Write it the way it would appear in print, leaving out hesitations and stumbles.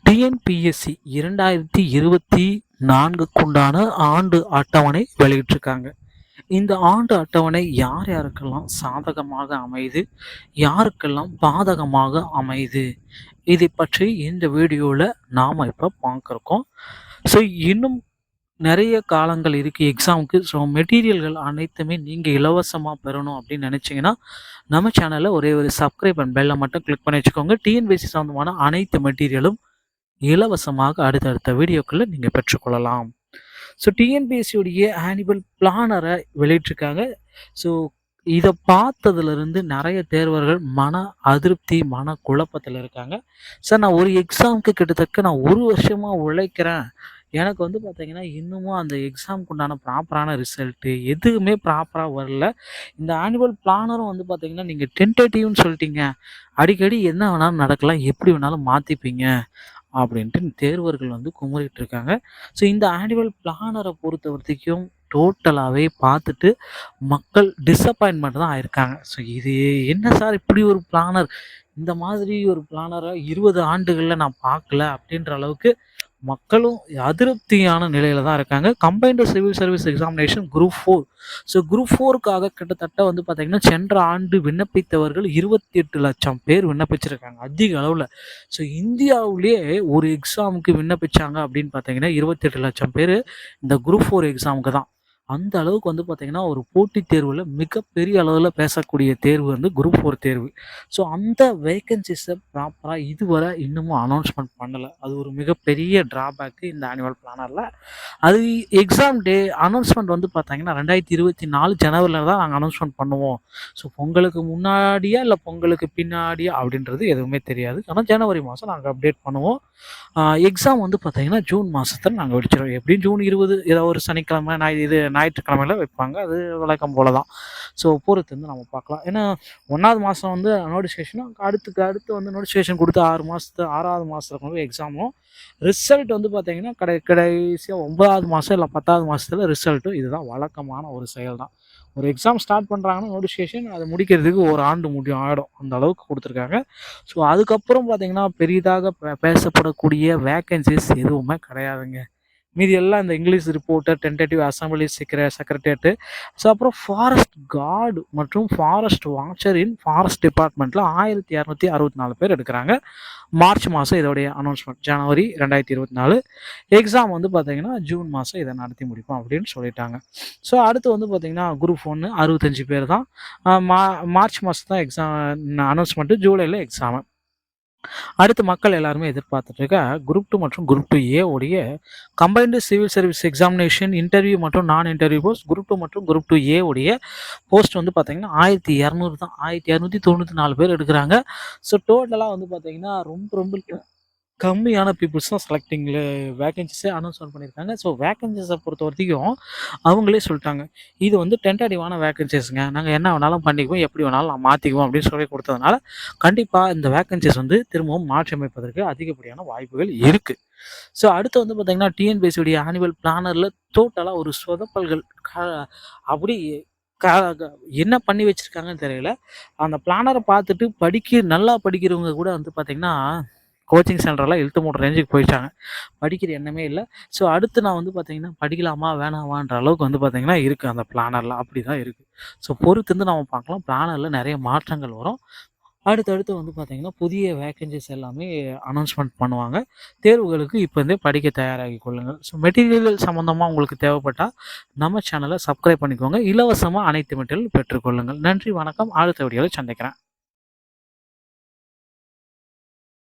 TNPSC 2024க்குண்டான ஆண்டு அட்டவணை வெளியிட்டிருக்காங்க. இந்த ஆண்டு அட்டவணை யார் யாருக்கெல்லாம் சாதகமாக அமையுது, யாருக்கெல்லாம் பாதகமாக அமையுது, இதை பற்றி இந்த வீடியோவில் நாம் இப்போ பார்க்குறோம். ஸோ இன்னும் நிறைய காலங்கள் இருக்குது எக்ஸாமுக்கு. ஸோ மெட்டீரியல்கள் அனைத்துமே நீங்கள் இலவசமாக பெறணும் அப்படின்னு நினச்சிங்கன்னா நம்ம சேனலில் ஒரே ஒரு சப்ஸ்கிரைப் அண்ட் பெல்லை மட்டும் கிளிக் பண்ணி வச்சுக்கோங்க. டிஎன்பிஎஸ்சி சம்மந்தமான அனைத்து மெட்டீரியலும் இலவசமாக அடுத்தடுத்த வீடியோக்களில் நீங்கள் பெற்றுக்கொள்ளலாம். ஸோ டிஎன்பிஎஸ்சியுடைய ஆனுவல் பிளானரை வெளியிட்டிருக்காங்க. ஸோ இதை பார்த்ததுலேருந்து நிறைய தேர்வர்கள் மன அதிருப்தி, மன குழப்பத்தில் இருக்காங்க. சார், நான் ஒரு எக்ஸாமுக்கு கிட்டத்தட்ட நான் 1 வருஷமாக உழைக்கிறேன், எனக்கு பார்த்தீங்கன்னா இன்னமும் அந்த எக்ஸாமுக்கு உண்டான ப்ராப்பரான ரிசல்ட்டு எதுவுமே ப்ராப்பராக வரல. இந்த ஆனுவல் பிளானரும் பார்த்தீங்கன்னா நீங்கள் டென்டேட்டிவ்னு சொல்லிட்டீங்க, அடிக்கடி என்ன வேணாலும் நடக்கலாம், எப்படி வேணாலும் மாற்றிப்பீங்க அப்படின்ட்டு தேர்வர்கள் குமுறிட்டு இருக்காங்க. ஸோ இந்த ஆனுவல் பிளானரை பொறுத்த வரைக்கும் டோட்டலாகவே பார்த்துட்டு மக்கள் டிசப்பாயின்மெண்ட் தான் ஆயிருக்காங்க. ஸோ இது என்ன சார் இப்படி ஒரு பிளானர், இந்த மாதிரி ஒரு பிளானரை 20 ஆண்டுகளில் நான் பார்க்கல அப்படின்ற அளவுக்கு மக்களும் அதிருப்தியான நிலையில தான் இருக்காங்க. Combined civil service examination group 4. So group 4க்காக கிட்டத்தட்ட பார்த்தீங்கன்னா சென்ற ஆண்டு விண்ணப்பித்தவர்கள் 28 லட்சம் பேர் விண்ணப்பிச்சிருக்காங்க, அதிக அளவில். ஸோ இந்தியாவிலேயே ஒரு எக்ஸாமுக்கு விண்ணப்பிச்சாங்க அப்படின்னு பார்த்தீங்கன்னா 28 லட்சம் பேர் இந்த குரூப் 4 எக்ஸாமுக்கு தான். அந்த அளவுக்கு பார்த்தீங்கன்னா ஒரு போட்டித் தேர்வில் மிகப்பெரிய அளவில் பேசக்கூடிய தேர்வு குரூப் 4 தேர்வு. ஸோ அந்த வேக்கன்சிஸை ப்ராப்பராக இதுவரை இன்னமும் அனௌன்ஸ்மெண்ட் பண்ணலை. அது ஒரு மிகப்பெரிய ட்ராபேக்கு இந்த ஆனுவல் பிளானரில். அது எக்ஸாம் டே அனௌன்ஸ்மெண்ட் பார்த்தீங்கன்னா 2024 ஜனவரியில் தான் நாங்கள் அனௌன்ஸ்மெண்ட் பண்ணுவோம். ஸோ பொங்கலுக்கு முன்னாடியா இல்லை பொங்கலுக்கு பின்னாடியா அப்படின்றது எதுவுமே தெரியாது. ஆனால் ஜனவரி மாதம் நாங்கள் அப்டேட் பண்ணுவோம். எக்ஸாம் பார்த்தீங்கன்னா ஜூன் மாதத்தில் நாங்கள் வச்சிருவோம். எப்படியும் ஜூன் 20 ஏதோ ஒரு சனிக்கிழமை ஞாயிற்றுக்கிழமையில வைப்பாங்க. அது வழக்கம் போல தான். ஸோ பொறுத்து நம்ம பார்க்கலாம். ஏன்னா 1வது மாதம் நோட்டிஃபிகேஷனும் அடுத்து நோட்டிஃபிகேஷன் கொடுத்து 6வது மாதத்தில் கொண்டு போய் எக்ஸாமும் ரிசல்ட் பார்த்தீங்கன்னா கடைசியாக 9வது மாதம் இல்லை 10வது மாதத்தில் ரிசல்ட்டும். இதுதான் வழக்கமான ஒரு செயல் தான். ஒரு எக்ஸாம் ஸ்டார்ட் பண்ணுறாங்கன்னா நோட்டிஃபிகேஷன் அதை முடிக்கிறதுக்கு 1 ஆண்டு ஆகிடும், அந்த அளவுக்கு கொடுத்துருக்காங்க. ஸோ அதுக்கப்புறம் பார்த்தீங்கன்னா பெரிதாக பேசப்படக்கூடிய வேக்கன்சிஸ் எதுவுமே கிடையாதுங்க. மீதி எல்லாம் இந்த English reporter, tentative assembly secretariat, so அப்புறம் ஃபாரஸ்ட் கார்டு மற்றும் ஃபாரஸ்ட் வாட்சர் இன் ஃபாரஸ்ட் டிபார்ட்மெண்ட்டில் 1264 பேர் எடுக்கிறாங்க. மார்ச் மாதம் இதோடைய அனௌன்ஸ்மெண்ட், ஜனவரி 2024. எக்ஸாம் பார்த்தீங்கன்னா ஜூன் மாதம் இதை நடத்தி முடிப்போம் அப்படின்னு சொல்லிட்டாங்க. ஸோ அடுத்து பார்த்தீங்கன்னா குரூப் 1 65 பேர் தான். மார்ச் மாதம் தான் எக்ஸாம் அனௌன்ஸ்மெண்ட்டு, ஜூலையில் எக்ஸாமு. அடுத்து மக்கள் எல்லாருமே எதிர்பார்த்துட்டு இருக்க குரூப் 2 மற்றும் குரூப் 2A உடைய combined civil service examination interview மற்றும் நான் இன்டர்வியூ போஸ்ட் குரூப் 2 மற்றும் குரூப் 2A உடைய போஸ்ட் பார்த்தீங்கன்னா 1200 தான். 1294 பேர் எடுக்கிறாங்க. ஸோ டோட்டலாக பார்த்தீங்கன்னா ரொம்ப கம்மியான பீப்புள்ஸ் தான் செலக்டிங்கில் வேக்கன்சிஸே அனௌன்ஸ்மெண்ட் பண்ணியிருக்காங்க. ஸோ வேக்கன்சிஸை பொறுத்த வரைக்கும் அவங்களே சொல்லிட்டாங்க, இது டென்டேட்டிவான வேக்கன்சிஸ்ங்க, நாங்கள் என்ன வேணாலும் பண்ணிக்குவோம், எப்படி வேணாலும் நான் மாற்றிக்குவோம் அப்படின்னு சொல்லி கொடுத்ததுனால கண்டிப்பாக இந்த வேக்கன்சிஸ் திரும்பவும் மாற்றி அமைப்பதற்கு அதிகப்படியான வாய்ப்புகள் இருக்குது. ஸோ அடுத்து பார்த்தீங்கன்னா டிஎன்பிஎஸ்சியுடைய ஆனுவல் பிளானரில் டோட்டலாக ஒரு சொதப்பல்கள் அப்படி என்ன பண்ணி வச்சுருக்காங்கன்னு தெரியல. அந்த பிளானரை பார்த்துட்டு நல்லா படிக்கிறவங்க கூட பார்த்தீங்கன்னா கோச்சிங் சென்டரெலாம் இழுத்து மூடுற ரேஞ்சுக்கு போயிட்டாங்க, படிக்கிற எண்ணமே இல்லை. ஸோ அடுத்து நான் பார்த்தீங்கன்னா படிக்கலாமா வேணாமான்ற அளவுக்கு பார்த்தீங்கன்னா இருக்குது அந்த பிளானரில், அப்படி தான் இருக்குது. ஸோ பொறுத்து நம்ம பார்க்கலாம். பிளானரில் நிறைய மாற்றங்கள் வரும். அடுத்தடுத்து பார்த்தீங்கன்னா புதிய வேக்கன்சிஸ் எல்லாமே அனௌன்ஸ்மெண்ட் பண்ணுவாங்க. தேர்வுகளுக்கு இப்போ படிக்க தயாராகி கொள்ளுங்கள். ஸோ மெட்டீரியல் சம்மந்தமாக உங்களுக்கு தேவைப்பட்டால் நம்ம சேனலை சப்ஸ்கிரைப் பண்ணிக்கோங்க. இலவசமாக அனைத்து மெட்டீரியல் பெற்றுக்கொள்ளுங்கள். நன்றி, வணக்கம். அடுத்த வீடியோவில் சந்திக்கிறேன்.